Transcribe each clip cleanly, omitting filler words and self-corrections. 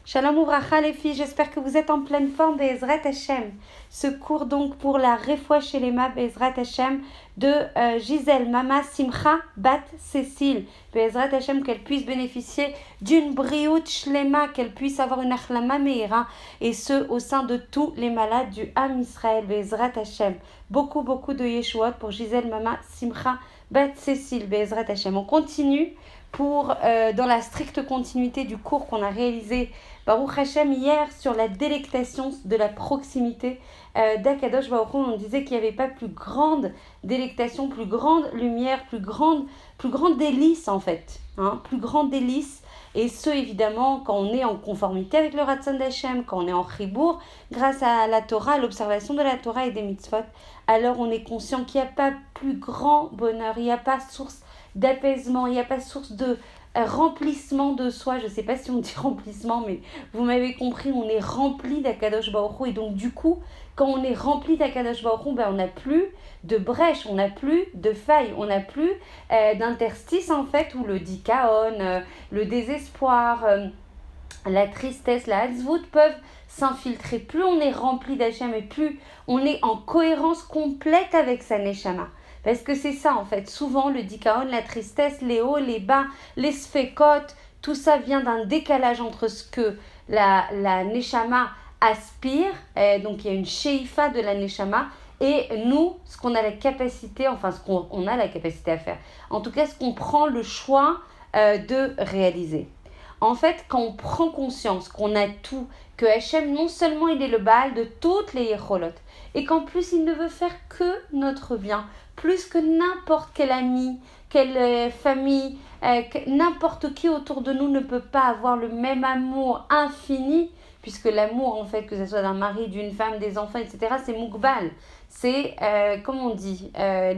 Shalom Ouvracha les filles, j'espère que vous êtes en pleine forme Be'ezrat Hashem. Ce cours donc pour la Refoua Shelema Be'ezrat Hashem de Gisèle Mama Simcha Bat Cécile. Be'ezrat Hashem, qu'elle puisse bénéficier d'une briout shlema, qu'elle puisse avoir une achlama meira, et ce au sein de tous les malades du Ham Israël Be'ezrat Hashem. Beaucoup de Yeshuot pour Gisèle Mama Simcha Bat Cécile Be'ezrat Hashem. On continue pour dans la stricte continuité du cours qu'on a réalisé Baruch Hashem hier sur la délectation de la proximité d'Akadosh Baruch Hu. On disait qu'il n'y avait pas plus grande délectation, plus grande lumière, plus grande délice en fait, plus grande délice. Et ce, évidemment, quand on est en conformité avec le Ratzon d'Hachem, quand on est en chibour, grâce à la Torah, à l'observation de la Torah et des mitzvot, alors on est conscient qu'il n'y a pas plus grand bonheur, il n'y a pas source d'apaisement, il n'y a pas source de remplissement de soi. Je ne sais pas si on dit remplissement, mais vous m'avez compris, on est rempli d'Akadosh Baruch Hu. Et donc du coup, quand on est rempli d'Akadosh Baruch Hu, on n'a plus de brèche, on n'a plus de faille, on n'a plus d'interstice en fait, où le dikaon, le désespoir, la tristesse, la hatzvout peuvent s'infiltrer. Plus on est rempli d'Hachem et plus on est en cohérence complète avec sa neshama. Parce que c'est ça en fait, souvent le dikaon, la tristesse, les hauts, les bas, les sfekot, tout ça vient d'un décalage entre ce que la neshama aspire, donc il y a une sheifa de la neshama, et nous, ce qu'on a la capacité, enfin ce qu'on a la capacité à faire. En tout cas, ce qu'on prend le choix de réaliser. En fait, quand on prend conscience qu'on a tout, que Hachem, non seulement il est le Baal de toutes les Yecholot, et qu'en plus il ne veut faire que notre bien, plus que n'importe quel ami, quelle famille, n'importe qui autour de nous ne peut pas avoir le même amour infini, puisque l'amour, en fait, que ce soit d'un mari, d'une femme, des enfants, etc., c'est mukbal, c'est, comme on dit,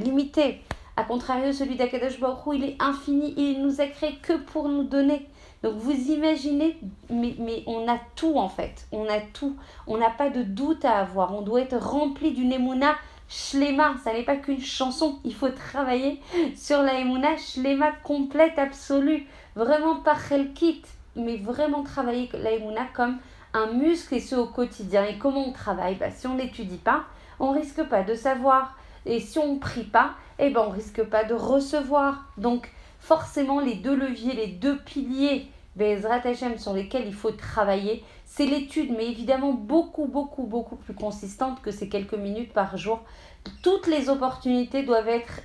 limité. A contrario, celui d'Akadosh Baruch Hu, il est infini, il nous a créé que pour nous donner. Donc vous imaginez, mais on a tout en fait, on a tout, on n'a pas de doute à avoir, on doit être rempli d'une émouna shlema, ça n'est pas qu'une chanson, il faut travailler sur la émouna shlema complète, absolue, vraiment pas chelkit, mais vraiment travailler la émouna comme un muscle et ce au quotidien. Et comment on travaille? Si on n'étudie pas, on risque pas de savoir, et si on ne prie pas, on risque pas de recevoir. Donc forcément, les deux leviers, les deux piliers Be'ezrat Hashem sur lesquels il faut travailler, c'est l'étude, mais évidemment beaucoup plus consistante que ces quelques minutes par jour. Toutes les opportunités doivent être,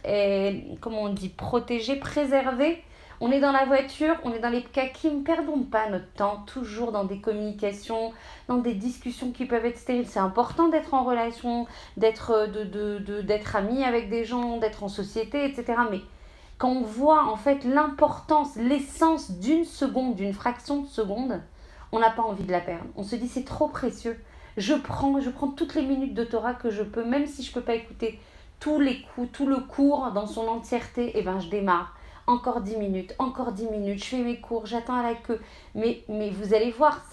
protégées, préservées. On est dans la voiture, on est dans les pkakim, perdons pas notre temps, toujours dans des communications, dans des discussions qui peuvent être stériles. C'est important d'être en relation, d'être ami avec des gens, d'être en société, etc. Mais quand on voit en fait l'importance, l'essence d'une seconde, d'une fraction de seconde, on n'a pas envie de la perdre. On se dit c'est trop précieux. Je prends toutes les minutes de Torah que je peux, même si je ne peux pas écouter tous les coups, tout le cours dans son entièreté, je démarre. Encore 10 minutes, je fais mes cours, j'attends à la queue. Mais vous allez voir,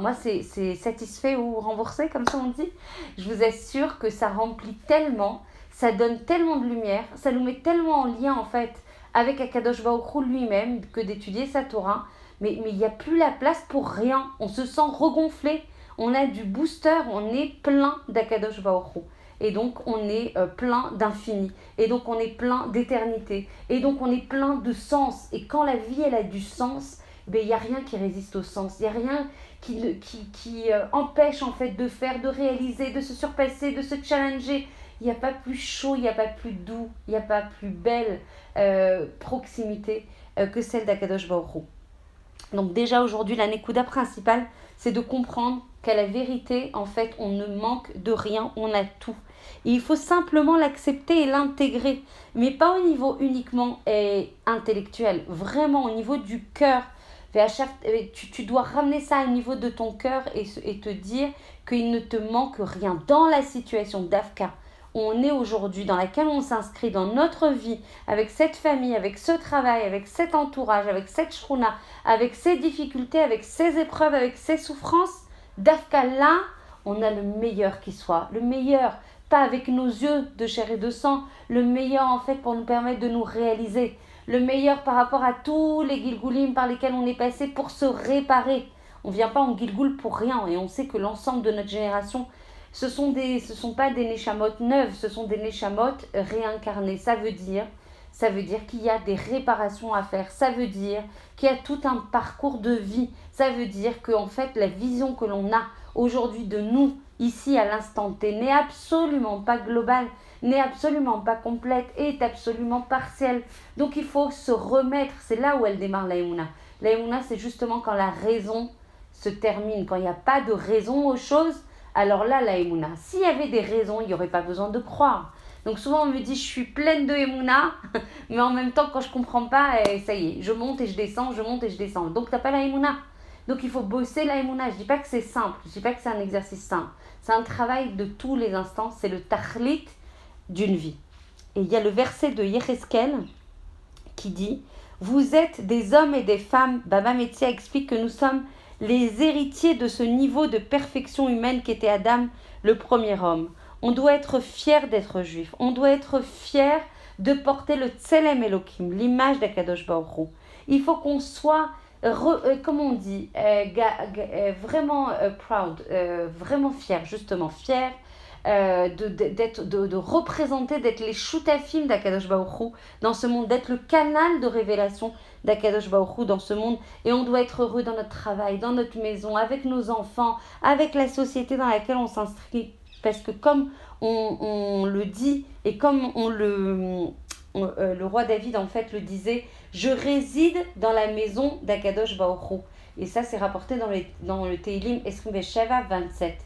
moi c'est satisfait ou remboursé, comme ça on dit. Je vous assure que ça remplit tellement, ça donne tellement de lumière, ça nous met tellement en lien en fait avec Akadosh Baruch Hu lui-même que d'étudier sa Torah. Mais il n'y a plus la place pour rien, on se sent regonflé, on a du booster, on est plein d'Akadosh Baruch Hu. Et donc on est plein d'infini, et donc on est plein d'éternité, et donc on est plein de sens. Et quand la vie elle a du sens, il n'y a rien qui résiste au sens, il n'y a rien qui empêche en fait de faire, de réaliser, de se surpasser, de se challenger. Il n'y a pas plus chaud, il n'y a pas plus doux, il n'y a pas plus belle proximité que celle d'Akadosh Baruch Hu. Donc déjà aujourd'hui, la Nekuda principale, c'est de comprendre qu'à la vérité, en fait, on ne manque de rien, on a tout. Et il faut simplement l'accepter et l'intégrer, mais pas au niveau uniquement intellectuel, vraiment au niveau du cœur. Tu dois ramener ça au niveau de ton cœur et te dire qu'il ne te manque rien dans la situation d'Afka où on est aujourd'hui, dans laquelle on s'inscrit dans notre vie, avec cette famille, avec ce travail, avec cet entourage, avec cette shruna, avec ces difficultés, avec ces épreuves, avec ces souffrances. D'Afka là, on a le meilleur qui soit, le meilleur, pas avec nos yeux de chair et de sang, le meilleur en fait pour nous permettre de nous réaliser, le meilleur par rapport à tous les gilgoulim par lesquels on est passé pour se réparer. On ne vient pas en Gilgoul pour rien. Et on sait que l'ensemble de notre génération, ce sont pas des Neshamot neuves, ce sont des Neshamot réincarnées. Ça veut dire qu'il y a des réparations à faire. Ça veut dire qu'il y a tout un parcours de vie. Ça veut dire qu'en fait, la vision que l'on a aujourd'hui de nous, ici à l'instant T, n'est absolument pas globale, n'est absolument pas complète, est absolument partielle. Donc il faut se remettre, c'est là où elle démarre la Emouna. La Emouna, c'est justement quand la raison se termine, quand il n'y a pas de raison aux choses, alors là, la Emouna. S'il y avait des raisons, il n'y aurait pas besoin de croire. Donc souvent on me dit je suis pleine de Emouna, mais en même temps quand je ne comprends pas, ça y est, je monte et je descends, je monte et je descends. Donc tu n'as pas la Emouna. Donc il faut bosser la Emouna. Je ne dis pas que c'est simple, je ne dis pas que c'est un exercice simple. C'est un travail de tous les instants, c'est le tahlit d'une vie. Et il y a le verset de Yecheskel qui dit « Vous êtes des hommes et des femmes ». Baba Metzia explique que nous sommes les héritiers de ce niveau de perfection humaine qu'était Adam, le premier homme. On doit être fier d'être juif. On doit être fier de porter le Tselem Elohim, l'image d'Akadosh Baruch Hu. Il faut qu'on soit, comment on dit, vraiment proud, vraiment fier, justement, fier de représenter, d'être les shutafim d'Akadosh Baruch Hu dans ce monde, d'être le canal de révélation d'Akadosh Baruch Hu dans ce monde. Et on doit être heureux dans notre travail, dans notre maison, avec nos enfants, avec la société dans laquelle on s'inscrit. Parce que comme on le dit, et comme le roi David en fait le disait, je réside dans la maison d'Akadosh Baruch Hu. Et ça c'est rapporté dans le Teilim Esrim Besheva 27.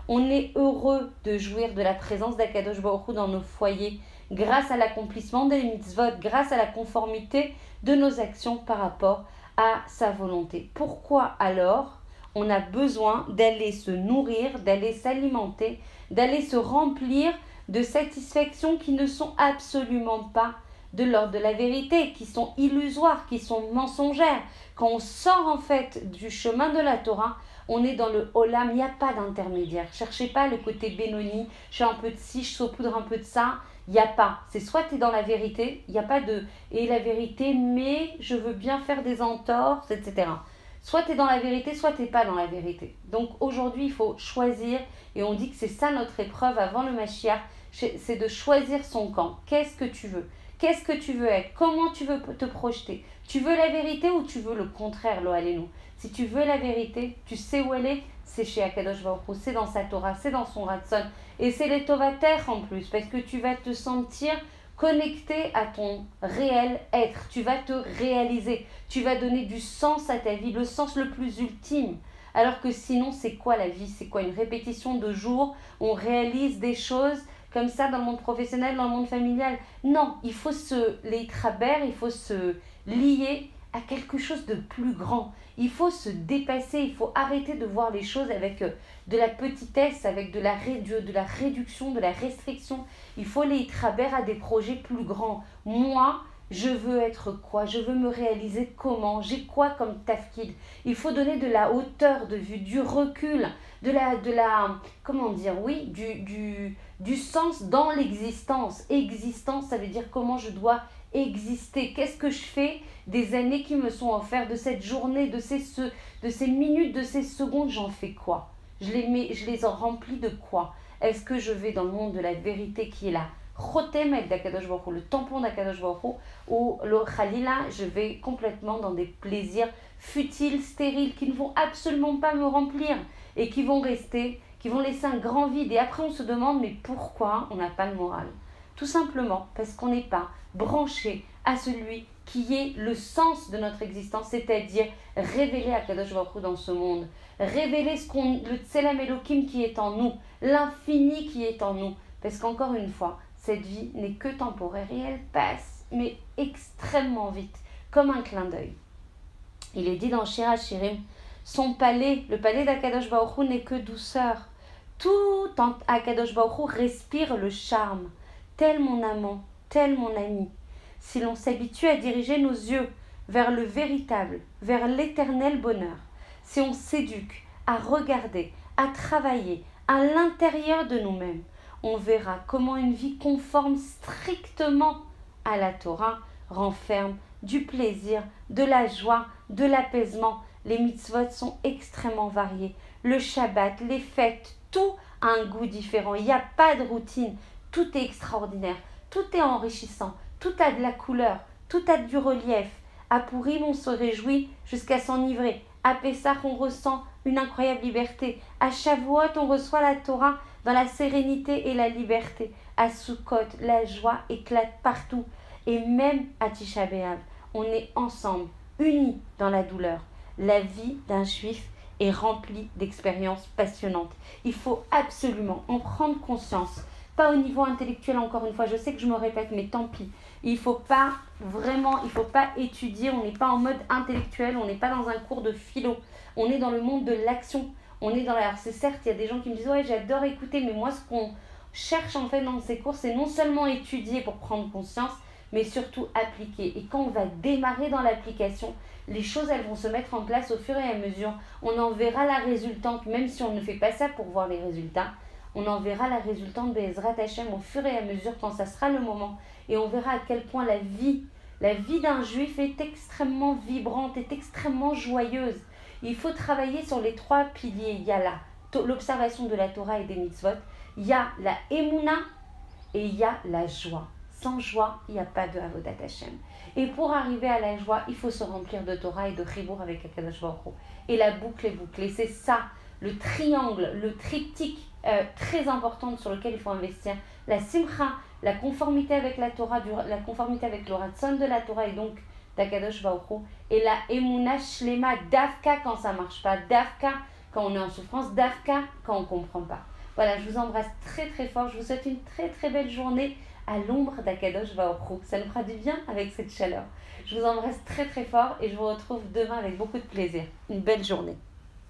On est heureux de jouir de la présence d'Akadosh Baruch Hu dans nos foyers, grâce à l'accomplissement des mitzvot, grâce à la conformité de nos actions par rapport à sa volonté. Pourquoi alors on a besoin d'aller se nourrir, d'aller s'alimenter, d'aller se remplir de satisfactions qui ne sont absolument pas de l'ordre de la vérité, qui sont illusoires, qui sont mensongères. Quand on sort en fait du chemin de la Torah, on est dans le Olam, il n'y a pas d'intermédiaire. Cherchez pas le côté Benoni, je fais un peu de ci, je saupoudre un peu de ça. Il n'y a pas. C'est soit tu es dans la vérité, il n'y a pas de « et la vérité, mais je veux bien faire des entorses », etc. Soit tu es dans la vérité, soit tu n'es pas dans la vérité. Donc aujourd'hui, il faut choisir, et on dit que c'est ça notre épreuve avant le Mashiach, c'est de choisir son camp. Qu'est-ce que tu veux ? Qu'est-ce que tu veux être ? Comment tu veux te projeter ? Tu veux la vérité ou tu veux le contraire, lo alenu ? Si tu veux la vérité, tu sais où elle est ? C'est chez Akadosh Baruch Hu, c'est dans sa Torah, c'est dans son Ratson. Et c'est les Tovater en plus, parce que tu vas te sentir connecté à ton réel être. Tu vas te réaliser, tu vas donner du sens à ta vie, le sens le plus ultime. Alors que sinon, c'est quoi la vie ? C'est quoi une répétition de jours ? On réalise des choses comme ça dans le monde professionnel, dans le monde familial. Non, il faut les travers, il faut se lier à quelque chose de plus grand. Il faut se dépasser, il faut arrêter de voir les choses avec de la petitesse, avec de la réduction, de la restriction. Il faut les travers à des projets plus grands. Moi, je veux être quoi ? Je veux me réaliser comment ? J'ai quoi comme tafkid ? Il faut donner de la hauteur de vue, du recul, comment dire, oui, du sens dans l'existence. Existence, ça veut dire comment je dois exister. Qu'est-ce que je fais des années qui me sont offertes, de cette journée, de ces minutes, de ces secondes, j'en fais quoi ? Je les remplis de quoi ? Est-ce que je vais dans le monde de la vérité qui est là ? Chotemet d'Akadosh Baruch Hu, le tampon d'Akadosh Baruch Hu, ou le Khalila, je vais complètement dans des plaisirs futiles, stériles, qui ne vont absolument pas me remplir et qui vont laisser un grand vide. Et après on se demande, mais pourquoi on n'a pas de morale ? Tout simplement parce qu'on n'est pas branché à celui qui est le sens de notre existence, c'est-à-dire révéler Akadosh Baruch Hu dans ce monde, révéler le Tselem Elohim qui est en nous, l'infini qui est en nous. Parce qu'encore une fois, cette vie n'est que temporaire et elle passe, mais extrêmement vite, comme un clin d'œil. Il est dit dans Shir HaShirim, son palais, le palais d'Akadosh Baruch Hu n'est que douceur. Tout en Akadosh Baruch Hu respire le charme. Tel mon amant, tel mon ami. Si l'on s'habitue à diriger nos yeux vers le véritable, vers l'éternel bonheur, si on s'éduque à regarder, à travailler à l'intérieur de nous-mêmes, on verra comment une vie conforme strictement à la Torah renferme du plaisir, de la joie, de l'apaisement. Les mitzvot sont extrêmement variés. Le Shabbat, les fêtes, tout a un goût différent. Il n'y a pas de routine. Tout est extraordinaire. Tout est enrichissant. Tout a de la couleur. Tout a du relief. À Pourim, on se réjouit jusqu'à s'enivrer. À Pessah, on ressent une incroyable liberté. À Shavuot, on reçoit la Torah dans la sérénité et la liberté. À Sukkot, la joie éclate partout. Et même à Tisha B'Av, on est ensemble, unis dans la douleur. La vie d'un juif est remplie d'expériences passionnantes. Il faut absolument en prendre conscience. Pas au niveau intellectuel, encore une fois, je sais que je me répète, mais tant pis. Il faut pas étudier, on n'est pas en mode intellectuel, on n'est pas dans un cours de philo. On est dans le monde de l'action. Alors c'est certes, il y a des gens qui me disent « Ouais, j'adore écouter », mais moi, ce qu'on cherche en fait dans ces cours, c'est non seulement étudier pour prendre conscience, mais surtout appliquer. Et quand on va démarrer dans l'application, les choses, elles vont se mettre en place au fur et à mesure. On en verra la résultante, même si on ne fait pas ça pour voir les résultats. On en verra la résultante Be'ezrat Hashem au fur et à mesure quand ça sera le moment. Et on verra à quel point la vie d'un juif est extrêmement vibrante, est extrêmement joyeuse. Il faut travailler sur les 3 piliers. Il y a l'observation de la Torah et des mitzvot. Il y a la Emouna et il y a la joie. Sans joie, il n'y a pas de Avodat Hashem. Et pour arriver à la joie, il faut se remplir de Torah et de Chibour avec Akadosh Baruch Hu. Et la boucle est bouclée. C'est ça, le triangle, le triptyque très important sur lequel il faut investir. La Simcha, la conformité avec la Torah, la conformité avec le Ratzon de la Torah et donc d'Akadosh Baruch Hu. Et la Emouna Shlema, Davka quand ça ne marche pas, Davka quand on est en souffrance, Davka quand on ne comprend pas. Voilà, je vous embrasse très très fort. Je vous souhaite une très très belle journée à l'ombre d'Akadosh Baruch Hu. Ça nous fera du bien avec cette chaleur. Je vous embrasse très très fort et je vous retrouve demain avec beaucoup de plaisir. Une belle journée.